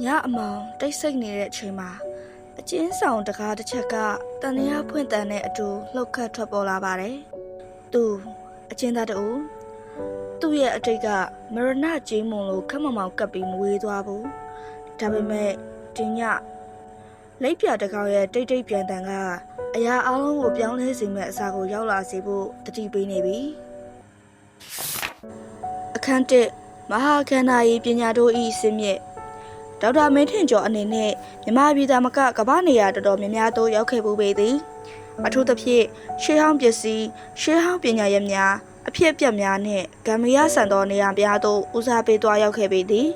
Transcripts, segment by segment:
ညအမောင်တိတ်ဆိတ်နေတဲ့အချိန်မှာအကျဉ်းဆောင်တကားတစ်ချက်ကတန်ရာဖွင့်တန်တဲ့အတူလှုပ်ခတ်ထွက်ပေါ်လာပါတယ်။သူအကျဉ်းသားတူသူ့ရဲ့အတိတ်ကမရဏကြီးမုံလိုခက်မမောင်ကပ်ပြီးမဝေးသွားဘူး။ဒါပေမဲ့ဒီညလိပ်ပြတကောက်ရဲ့တိတ်တိတ်ပြန်တန်ကအရာအလုံးကိုပြောင်းလဲစေမဲ့အစာကိုရောက်လာစေဖို့တတိပေးနေပြီ။အခန်း1မဟာခန္ဓာရေးပညာတို့ဤစင်မြင့်ဒေါက်တာမင်းထင်ကျော်အနေနဲ့မြမပြည်သားမကကမ္ဘာနေရာတော်တော်များများသို့ရောက်ခဲ့ပူပေသည်အထူးသဖြင့်ရှေးဟောင်းပစ္စည်းရှေးဟောင်းပညာရပ်များအဖြစ်အပျက်များနှင့်ဂမ်ဘီယာဆန်သောနေရာများသို့ဦးစားပေးသွားရောက်ခဲ့ပေသည်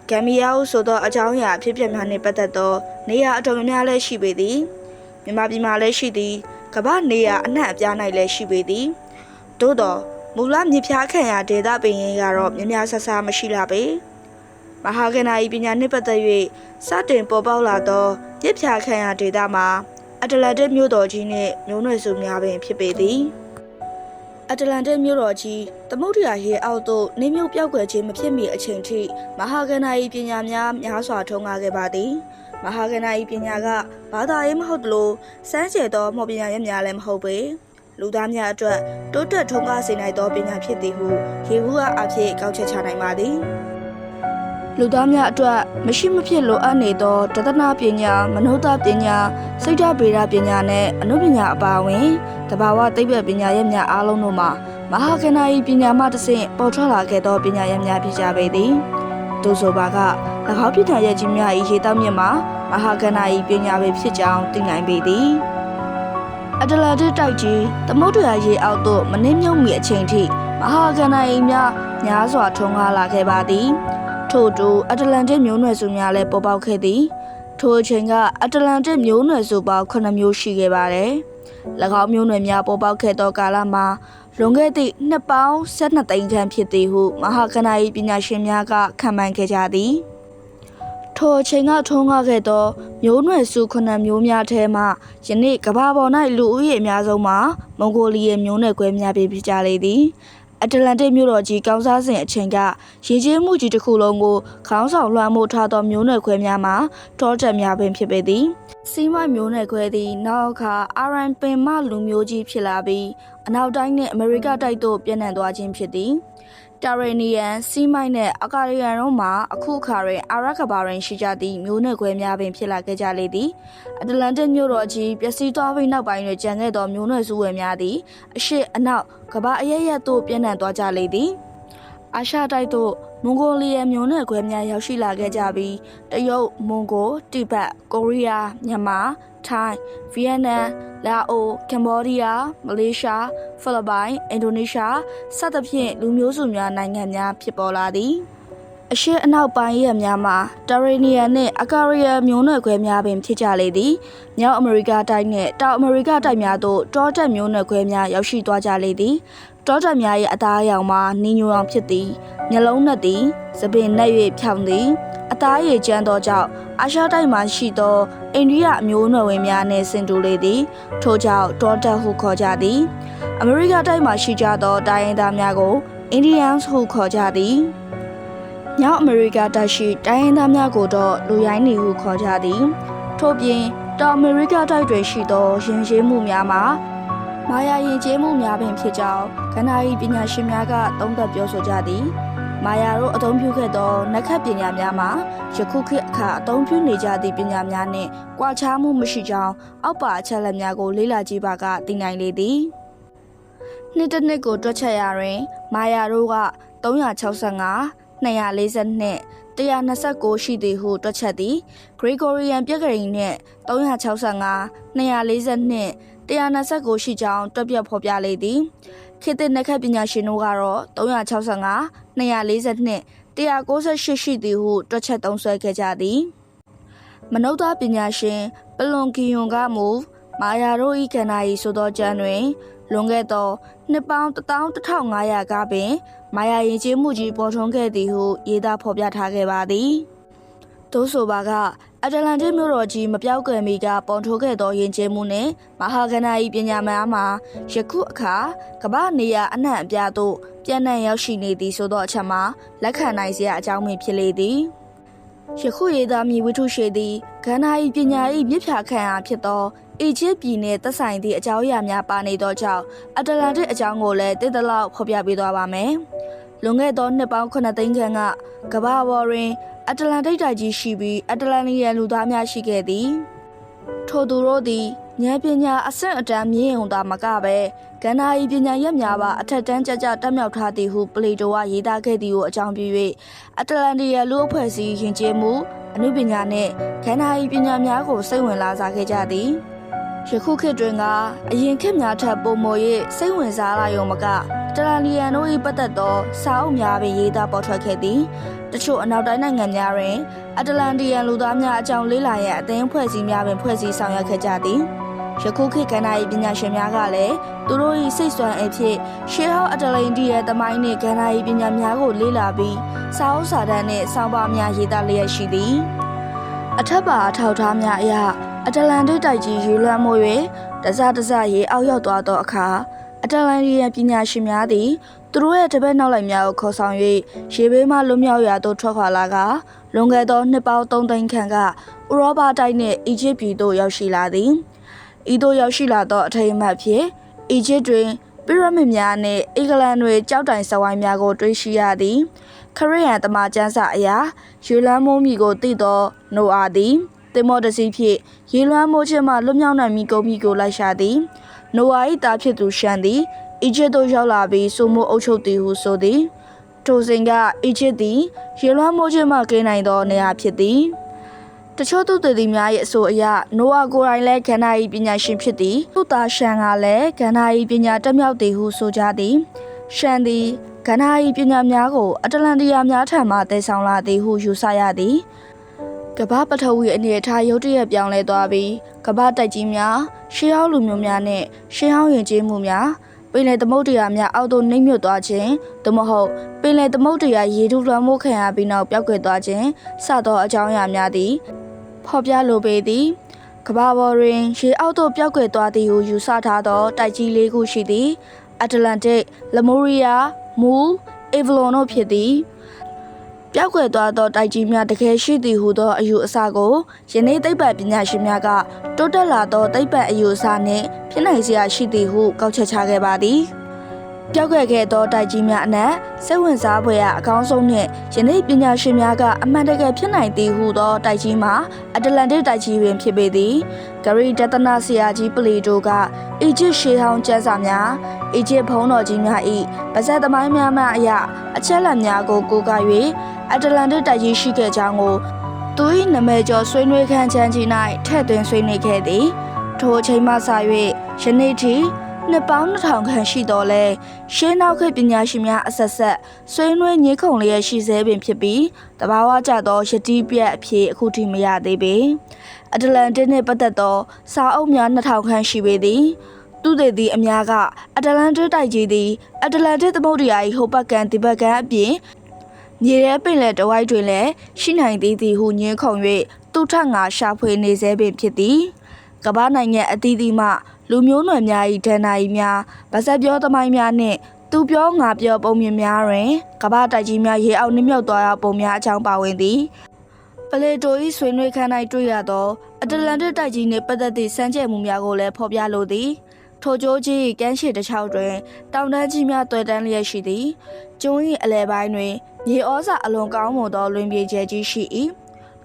ဂမ်ဘီယာဟုဆိုသောအကြောင်းအရာအဖြစ်အပျက်များနှင့်ပတ်သက်သောနေရာအတော်များများလည်းရှိပေသည်မြမပြည်မှာလည်းရှိသည်ကမ္ဘာနေရာအနှံ့အပြား၌လည်းရှိပေသည်သို့သောမူလမြေဖြားခံရာဒေသပင်ရင်ကတော့များများဆဆမရှိလာပေမဟာကဏ္ဍဤပညာနှင့်ပတ်သက်၍စတင်ပေါ်ပေါက်လာသောပြစ်ဖြာခံရာဒေသမှာအတလန်တစ်မြို့တော်ကြီးနှင့်မျိုးနွယ်စုများပင်ဖြစ်ပေသည်အတလန်တစ်မြို့တော်ကြီးသမုဒ္ဒရာရေအောက်သို့နေမြုပ်ပြောက်ကွယ်ခြင်းမဖြစ်မီအချိန်ထိမဟာကဏ္ဍဤပညာများစွာထုံးကားခဲ့ပါသည်မဟာကဏ္ဍဤပညာကဘာသာရေးမဟုတ်သလိုစမ်းကြဲသောမော်ပညာရပ်များလည်းမဟုတ်ပေလူသားများအတွက်တိုးတက်ထုံးကားစေနိုင်သောပညာဖြစ်သည်ဟုရေဘူးကအဖြစ်ကောက်ချက်ချနိုင်ပါသည်လူသားများအတွက်မရှိမဖြစ်လိုအပ်နေသောတသနာပညာမနုဿပညာစိတ်ဓာတ်ဗေဒပညာနဲ့အနုပညာအပါအဝင်တဘာဝသိပ္ပံပညာရပ်များအားလုံးတို့မှာမဟာကဏ္ဍဤပညာမှတစ်ဆင့်ပေါ်ထွက်လာခဲ့သောပညာရပ်များဖြစ်ကြပေသည်သို့ဆိုပါက၎င်းပညာရပ်ကြီးများ၏ရေတောက်မြစ်မှာမဟာကဏ္ဍဤပညာပဲဖြစ်ကြောင်းသိနိုင်ပေသည်အတလာတစ်တိုက်ကြီးသမုဒ္ဒရာရေအောက်သို့မနှင်းမြုပ်မီအချိန်ထိမဟာကဏ္ဍဤများစွာထုံးကားလာခဲ့ပါသည်ထို့တူအတလန်တစ်မျိုးနွယ်စုများလည်းပေါ်ပေါက်ခဲ့သည်ထိုအချိန်ကအတလန်တစ်မျိုးနွယ်စုပေါင်း9မျိုးရှိခဲ့ပါတယ်၎င်းမျိုးနွယ်များပေါ်ပေါက်ခဲ့သောကာလမှာလွန်ခဲ့သည့်နှစ်ပေါင်း12သိန်းခန့်ဖြစ်သည်ဟုမဟာကဏ္ဍ၏ပညာရှင်များကခန့်မှန်းခဲ့ကြသည်ထိုအချိန်ကထုံးကားခဲ့သောမျိုးနွယ်စု9မျိုးများထဲမှယနေ့ကမ္ဘာပေါ်၌လူဦးရေအများဆုံးမှာမွန်ဂိုလီယာမျိုးနွယ်ကွဲများဖြစ်ကြလေသည်အတလန်တစ်မြို့တော်ကြီးကောင်းစားစဉ်အချိန်ကရင်းချင်းမှုကြီးတစ်ခုလုံးကိုခေါင်းဆောင်လွှမ်းမိုးထားသောမျိုးနွယ်ခွဲများမှာတောတက်များပင်ဖြစ်ပေသည်စီးမမျိုးနွယ်ခွဲသည်နောက်အခါအာရန်ပင်မလူမျိုးကြီးဖြစ်လာပြီးအနောက်တိုင်းနှင့်အမေရိကတိုက်သို့ပြန့်နှံ့သွားခြင်းဖြစ်သည်တာရေနီယန်စီးမိုင်းနဲ့အကာရီယန်တို့မှာအခုအခါတွင်အာရကဘာတွင်ရှိကြသည့်မျိုးနွယ်ခွဲများပင်ဖြစ်လာခဲ့ကြလေသည်အတလန်တစ်မြို့တော်ကြီးပျက်စီးသွားပြီးနောက်ပိုင်းတွင်ကျန်ခဲ့သောမျိုးနွယ်စုဝယ်များသည်အရှေ့အနောက်ကမ္ဘာအရရက်သို့ပြန့်နှံ့သွားကြလေသည်အာရှတိုက်သို့မွန်ဂိုလီယာမျိုးနွယ်ခွဲများရောက်ရှိလာခဲ့ကြပြီးတရုတ်မွန်ဂိုတိဘက်ကိုရီးယားမြန်မာထိုင်းဗီယက်နမ်လာအိုကမ္ဘောဒီးယားမလေးရှားဖိလစ်ပိုင်အင်ဒိုနီးရှားစသဖြင့်လူမျိုးစုများနိုင်ငံများဖြစ်ပေါ်လာသည်အရှေ့အနောက်ပိုင်းရက်များမှာတာရေနီယန်နှင့်အကာရီယာမျိုးနွယ်ခွဲများပင်ဖြစ်ကြလေသည်မြောက်အမေရိကတိုက်နှင့်တောင်အမေရိကတိုက်များသို့တောတက်မျိုးနွယ်ခွဲများရောက်ရှိသွားကြလေသည်တောတက်များ၏အသားအရောင်မှာနီညိုအောင်ဖြစ်သည်မျက်လုံးနှက်သည်သပင်နှက်၍ဖြောင်းသည်အသားရည်ကျန်းသောကြောင့်အာရှတိုက်မှာရှိသောအိန္ဒိယအမျိုးနွယ်ဝင်များနှင့်ဆင်တူလေသည်ထို့ကြောင့်တောတက်ဟုခေါ်ကြသည်အမေရိကတိုက်မှာရှိကြသောတိုင်းရင်းသားများကိုအင်ဒီယန်ဟုခေါ်ကြသည်မြောက်အမေရိကတိုက်ရှိတိုင်းရင်းသားများကိုတော့လူရိုင်းနေဟုခေါ်ကြသည်ထို့ပြင်တောင်အမေရိကတိုက်တွင်ရှိသောယဉ်ကျေးမှုများမှာမာယာယဉ်ကျေးမှုများပင်ဖြစ်ကြောင်းကဏ္ဍ၏ပညာရှင်များကသုံးသပ်ပြောဆိုကြသည်မာယာတို့အသုံးပြုခဲ့သောနက္ခတ်ပညာများမှာယခုခေတ်အခါအသုံးပြုနေကြသည့်ပညာများနှင့်ကွာခြားမှုမရှိကြောင်းအောက်ပါအချက်အလက်များကိုလေ့လာကြည့်ပါကသိနိုင်လေသည်နှစ်တစ်နှစ်ကိုတွက်ချက်ရာတွင်မာယာတို့က365 242 129ရှိသည်ဟုတွက်ချက်သည်ဂရီဂိုရီယန်ပြက္ခရိန်နှင့်365 242 129ရှိကြောင်းတွက်ပြဖော်ပြလေသည်ခေတ်သစ်နက္ခတ်ပညာရှင်တို့ကတော့365 242 198ရှိသည်ဟုတွက်ချက်သုံးစွဲခဲ့ကြသည်မနုဿပညာရှင်ပလွန်ကီယွန်ကမူမာယာတို့၏ကဏ္ဍ၏ဆိုသောကျမ်းတွင်လွန်ခဲ့သောနှစ်ပေါင်း11500ကပင်မာယာယဉ်ကျေးမှုကြီးပေါ်ထွန်းခဲ့သည်ဟုရေးသားဖော်ပြထားခဲ့ပါသည်သို့ဆိုပါကအတလန်တစ်မြို့တော်ကြီးမပြောက်ကွယ်မီကပေါ်ထွန်းခဲ့သောယဉ်ကျေးမှုနှင့်မဟာကဏ္ဍ၏ပညာများမှာယခုအခါကမ္ဘာနေရာအနှံ့အပြားသို့ပြန့်နှံ့ရောက်ရှိနေသည်ဆိုသောအချက်မှာလက်ခံနိုင်စရာအကြောင်းပင်ဖြစ်လေသည် ယခုရေးသားမည်ဝိထုရှိသည်ကန္နာ၏ပညာ၏မြစ်ဖြာခံအားဖြစ်သောအီဂျစ်ပြည်နှင့်သက်ဆိုင်သည့်အကြောင်းအရာများပါနေသောကြောင့်အတ္တလန္တိတ်အကြောင်းကိုလည်းတည်တလောက်ဖော်ပြပေးသွားပါမယ်။လွန်ခဲ့သောနှစ်ပေါင်း9သိန်းခန့်ကကမ္ဘာပေါ်တွင်အတ္တလန္တိတ်တိုက်ကြီးရှိပြီးအတ္တလန္တိယလူသားများရှိခဲ့သည်။ထိုသူတို့သည်ဉာဏ်ပညာအဆင့်အတန်းမြင့်ုံသာမကပဲကန္နာ၏ပညာရပ်များပါအထက်တန်းကြကြတက်မြောက်ထားသည်ဟုပလေတိုကရေးသားခဲ့သည်ကိုအကြောင်းပြု၍အတ္တလန္တိယလူအဖွဲ့အစည်းယဉ်ကျေးမှုအနုပညာနှင့်ကန္နာ၏ပညာများကိုစိတ်ဝင်လာစားခဲ့ကြသည်ယခုခေတ်တွင်ကအရင်ခေတ်များထက်ပိုမို၍စိတ်ဝင်စားလာရုံမကတရန်လီယန်တို့၏ပတ်သက်သောစာအုပ်များပင်ရေးသားပေါ်ထွက်ခဲ့သည်တချို့အနောက်တိုင်းနိုင်ငံများတွင်အတ္တလန္တိယန်လူသားများအကြောင်းလေ့လာရန်အသင်းအဖွဲ့အစည်းများပင်ဖွဲ့စည်းဆောင်ရွက်ခဲ့ကြသည်ယခုခေတ်ကန္နာ၏ပညာရှင်များကလည်းသူတို့၏စိတ်ဆွမ်းအဖြစ်ရှေးဟောင်းအတ္တလန္တိယန်သမိုင်းနှင့်ကန္နာ၏ပညာများကိုလေ့လာပြီးစာအုပ်စာတမ်းနှင့်ဆောင်းပါးများရေးသားလျက်ရှိသည်အထက်ပါအထောက်ထားများအရအတ္တလန္တိတ်တိုက်ကြီးရေလွှမ်းမိုး၍တစရေအောက်ရောက်သွားသောအခါအတ္တလန္တိယန်ပညာရှင်များသည်သူတို့ရဲ့တပည့်နောက်လိုက်များကိုခေါ်ဆောင်၍ရေဘေးမှလွတ်မြောက်ရာသို့ထွက်ခွာလာကလွန်ခဲ့သောနှစ်ပေါင်း3သိန်းခန့်ကဥရောပတိုက်နှင့်အီဂျစ်ပြည်သို့ရောက်ရှိလာသည်ဤသို့ရောက်ရှိလာသောအထိမ်းအမှတ်ဖြင့်အီဂျစ်တွင်ပီရမစ်များနှင့်အင်္ဂလန်တွင်ကြောက်တိုင်စဝိုင်းများကိုတွေ့ရှိရသည်ခရစ်ယာန်တမန်ကျမ်းစာအရာရေလွှမ်းမိုးမည်ကိုသိသောနိုအာသည်တင်မောတစီဖြင့်ရေလွှမ်းမိုးခြင်းမှလွတ်မြောက်နိုင်မည်ကုန်မည်ကိုလိုက်ရှာသည်နိုအာ၏သားဖြစ်သူရှန်သည်အီဂျစ်သို့ရောက်လာပြီးစိုးမိုးအုပ်ချုပ်သည်ဟုဆိုသည်ထိုစဉ်ကအီဂျစ်သည်ရေလွှမ်းမိုးခြင်းမှကင်းနိုင်သောနေရာဖြစ်သည်တချို့သူသည်များ၏အဆိုအရနိုအာကိုယ်တိုင်လည်းကန္နာ၏ပညာရှင်ဖြစ်သည်သူသားရှန်ကလည်းကန္နာ၏ပညာတက်မြောက်သည်ဟုဆိုကြသည်ရှန်သည်ကန္နာ၏ပညာများကိုအတ္တလန္တိယများထံမှတည်ဆောင်လာသည်ဟုယူဆရသည်ကမ္ဘာပထဝီအနေအထားရုတ်တရက်ပြောင်းလဲသွားပြီးကမ္ဘာတိုက်ကြီးများရှေးဟောင်းလူမျိုးများနဲ့ရှေးဟောင်းယဉ်ကျေးမှုများပင်လယ်သမုဒ္ဒရာများအောက်သို့နှိမ့်မြုပ်သွားခြင်းသို့မဟုတ်ပင်လယ်သမုဒ္ဒရာရေထုလွှမ်းမိုးခံရပြီးနောက်ပျောက်ကွယ်သွားခြင်းစသောအကြောင်းအရာများသည်ဖော်ပြလိုပေသည်ကမ္ဘာပေါ်တွင်ရေအောက်သို့ပျောက်ကွယ်သွားသည်ဟုယူဆထားသောတိုက်ကြီး၄ခုရှိသည်အတ္တလန္တိတ်လမိုရီယာမူအေဗလွန်တို့ဖြစ်သည်ပျောက်ကွယ်သွားသောတိုက်ကြီးများတကယ်ရှိသည်ဟုသောအယူအဆကိုယနေ့သိပ္ပံပညာရှင်များကတိုးတက်လာသောသိပ္ပံအယူအဆနှင့်ဖြစ်နိုင်စရာရှိသည်ဟုကောက်ချက်ချခဲ့ပါသည်ပျောက်ကွယ်ခဲ့သောတိုက်ကြီးများအနက်စိတ်ဝင်စားဖွယ်ရာအကောင်းဆုံးနှင့်ယနေ့ပညာရှင်များကအမှန်တကယ်ဖြစ်နိုင်သည်ဟုသောတိုက်ကြီးမှာအတ္တလန္တိတ်တိုက်ကြီးပင်ဖြစ်ပေသည်ဂရိဒသနာဆရာကြီးပလီတိုကအီဂျစ်ရှေးဟောင်းကျမ်းစာများအီဂျစ်ဘုန်းတော်ကြီးများ၏ပါဇက်သမိုင်းများမှအရအချက်လက်များကိုကိုးကား၍အတ္တလန္တိတ်တိုက်ကြီးရှိခဲ့ကြောင်းကိုသူ၏နာမည်ကျော်ဆွေးနွေးခန်းချမ်းကြီး၌ထည့်သွင်းဆွေးနွေးခဲ့သည်ထိုအချိန်မှစ၍ယနေ့ထိနှစ်ပေါင်း2000ခန့်ရှိတော်လဲရှေးနောက်ခေတ်ပညာရှင်များအဆက်ဆက်ဆွေးနွေးညှိခုံလျက်ရှိစေပင်ဖြစ်ပြီးတဘာဝကျသောယတိပြတ်အဖြစ်အခုထိမရသေးပေအတ္တလန္တိတ်နှင့်ပတ်သက်သောစာအုပ်များ2000ခန့်ရှိပေသည်သူသည်အများကအတ္တလန္တိတ်တိုက်ကြီးသည်အတ္တလန္တိတ်သမုဒ္ဒရာ၏ဟိုဘက်ကမ်းဒီဘက်ကမ်းအပြင်မြေထဲပင်လယ်တဝိုက်တွင်လည်းရှိနိုင်သည်ဟုညင်းခုန်၍သူထငါရှာဖွေနေစေပင်ဖြစ်သည်ကမ္ဘာနိုင်ငံအသီးသီးမှလူမျိုးနွယ်များ၏ဒဏ္ဍာရီများဗဇက်ပြောသမိုင်းများနှင့်သူပြောငါပြောပုံမြင်များတွင်ကမ္ဘာတိုက်ကြီးများရေအောက်နှမြုပ်သွားရာပုံများအကြောင်းပါဝင်သည်ပလေတို၏ဆွေးနွေးခန်း၌တွေ့ရသောအတ္တလန္တိတ်တိုက်ကြီးနှင့်ပတ်သက်သည့်စမ်းကြယ်မှုများကိုလည်းဖော်ပြလိုသည်ထိုကျိုးကြီးကမ်းခြေတစ်ချောင်းတွင်တောင်တန်းကြီးများတွေ့တန်းလျက်ရှိသည်ကျွန်း၏အလယ်ပိုင်းတွင်မြေဩဇာအလွန်ကောင်းမွန်သောလွင်ပြေကျဲကြီးရှိ၏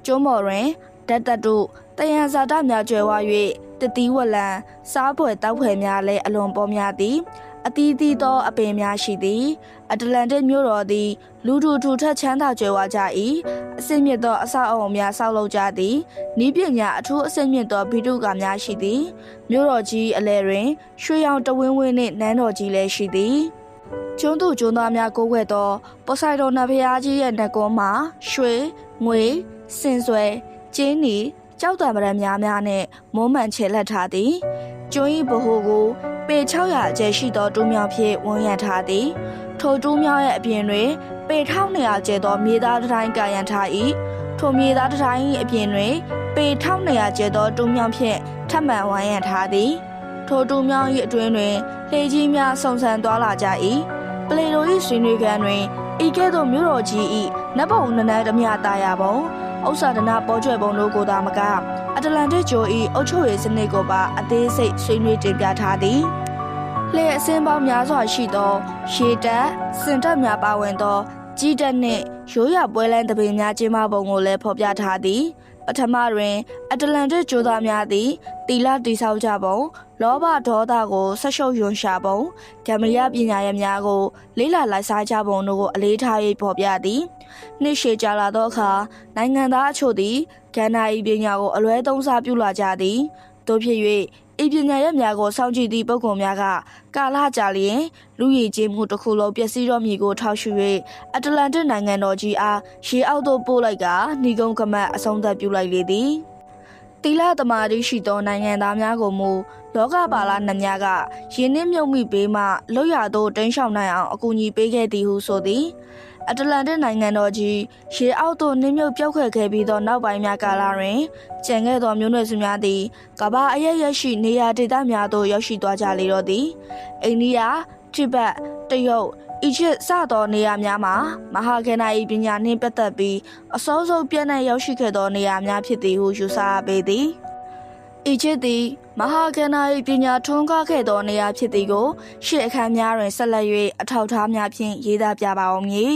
ကျွန်းပေါ်တွင်ဓာတ်သက်တို့တယံဇာတများကျွဲဝါ၍တတိဝလံစားပွဲတောက်ဖွယ်များလည်းအလွန်ပေါ်များသည်အသီးသီးသောအပင်များရှိသည်အတ္တလန္တိတ်မြို့တော်သည်လူထူထူထက်ချမ်းသာကြွယ်ဝကြ၏အဆင့်မြင့်သောအဆောက်အအုံများဆောက်လုပ်ကြသည်ဤပညာအထူးအဆင့်မြင့်သောဗိတုကာများရှိသည်မြို့တော်ကြီးအလယ်တွင်ရွှေရောင်တဝင်းဝင်းနှင့်နန်းတော်ကြီးလည်းရှိသည်ကျွန်းသူကျွန်းသားများကိုးကွယ်သောပိုဆိုင်ဒိုနတ်ဘုရားကြီးရဲ့နှကုံးမှာရွှေငွေစင်ဆွဲကျင်းနီကြောက်တံပရံများနှင့်မုံမှန်ချေလက်ထားသည်ကျွန်း၏ဗဟိုကိုပေ600အကျယ်ရှိသောတူးမြောင်ဖြင့်ဝန်းရံထားသည်ထိုတူးမြောင်ရဲ့အပြင်တွင်ပေ1200ကျယ်သောမြေသားတိုင်းကာရံထား၏ထိုမြေသားတိုင်း၏အပြင်တွင်ပေ1200ကျယ်သောတူးမြောင်ဖြင့်ထပ်မံဝန်းရံထားသည်ထိုတူးမြောင်၏အတွင်းတွင်လှေကြီးများစုံစံသွားလာကြ၏ပလေတို၏ဆွေးနွေးခန်းတွင်ဤကဲ့သို့မြို့တော်ကြီး၏နတ်ဘုံနန်းဓမြတာယာပုံ ဥစ္စာဒနာပေါ်ကျွဲပုံတို့ကိုသာမကအတ္တလန္တိတ်ဂျို၏အုတ်ချုပ်ရေးစနစ်ကိုပါအသေးစိတ်ဆွေးနွေးတင်ပြထားသည်လျှက်အစင်းပေါင်းများစွာရှိသောရေတပ်စင်တပ်များပါဝင်သောကြီးတပ်နှင့်ရိုးရာပွဲလန်းတပင်များကျင်းပပုံကိုလည်းဖော်ပြထားသည်ပထမတွင်အတ္တလန္တိတ်ဂျိုသားများသည်တီလာတိဆောက်ကြပုံလောဘဒေါသကိုဆက်ရှုပ်ယွန်ရှာပုံဓမ္မရပညာရပ်များကိုလေးလာလိုက်စားကြပုံတို့ကိုအလေးထား၍ဖော်ပြသည်နှစ်ရှည်ကြာလာသောအခါနိုင်ငံသားအချို့သည်ကဏ္ဍဤပညာကိုအလွဲသုံးစားပြုလာကြသည်တို့ဖြစ်၍ဤပညာရပ်များကိုစောင့်ကြည့်သည့်ပုဂ္ဂိုလ်များကကာလကြာလျင်လူရည်ကြည်မှုတစ်ခုလုံးပျက်စီးတော်မူကိုထောက်ရှု၍အတ္တလန္တိတ်နိုင်ငံတော်ကြီးအားရေအောက်သို့ပို့လိုက်ကဏီကုန်းကမတ်အဆုံးသတ်ပြုလိုက်လေသည်တီလာသမာဓိရှိသောနိုင်ငံသားများကိုမူလောကပါလာနှများကယင်းနှင့်မြုပ်မိပေးမှလွတ်ရသောတင်းရှောင်နိုင်အောင်အကူအညီပေးခဲ့သည်ဟုဆိုသည်အတ္တလန္တိတ်နိုင်ငံတော်ကြီးရေအောက်သို့နှင်းမြုပ်ပြောက်ခွဲခဲ့ပြီးသောနောက်ပိုင်းများကာလတွင်ကျန်ခဲ့သောမျိုးနွယ်စုများသည်ကမ္ဘာအရပ်ရပ်ရှိနေရာဒေသများသို့ရောက်ရှိသွားကြလေတော့သည်အိန္ဒိယတိဘက်တရုတ်အီဂျစ်စသောနေရာများမှာမဟာကဏ္ဍ၏ပညာနှင့်ပတ်သက်ပြီးအစောဆုံးပြန့်နှံ့ရောက်ရှိခဲ့သောနေရာများဖြစ်သည်ဟုယူဆရပေသည်အီဂျစ်သည်မဟာကဏ္ဍ၏ပညာထွန်းကားခဲ့သောနေရာဖြစ်သည်ကိုရှေ့အခန်းများတွင်ဆက်လက်၍အထောက်အထားများဖြင့်ရေးသားပြပါဦးမည်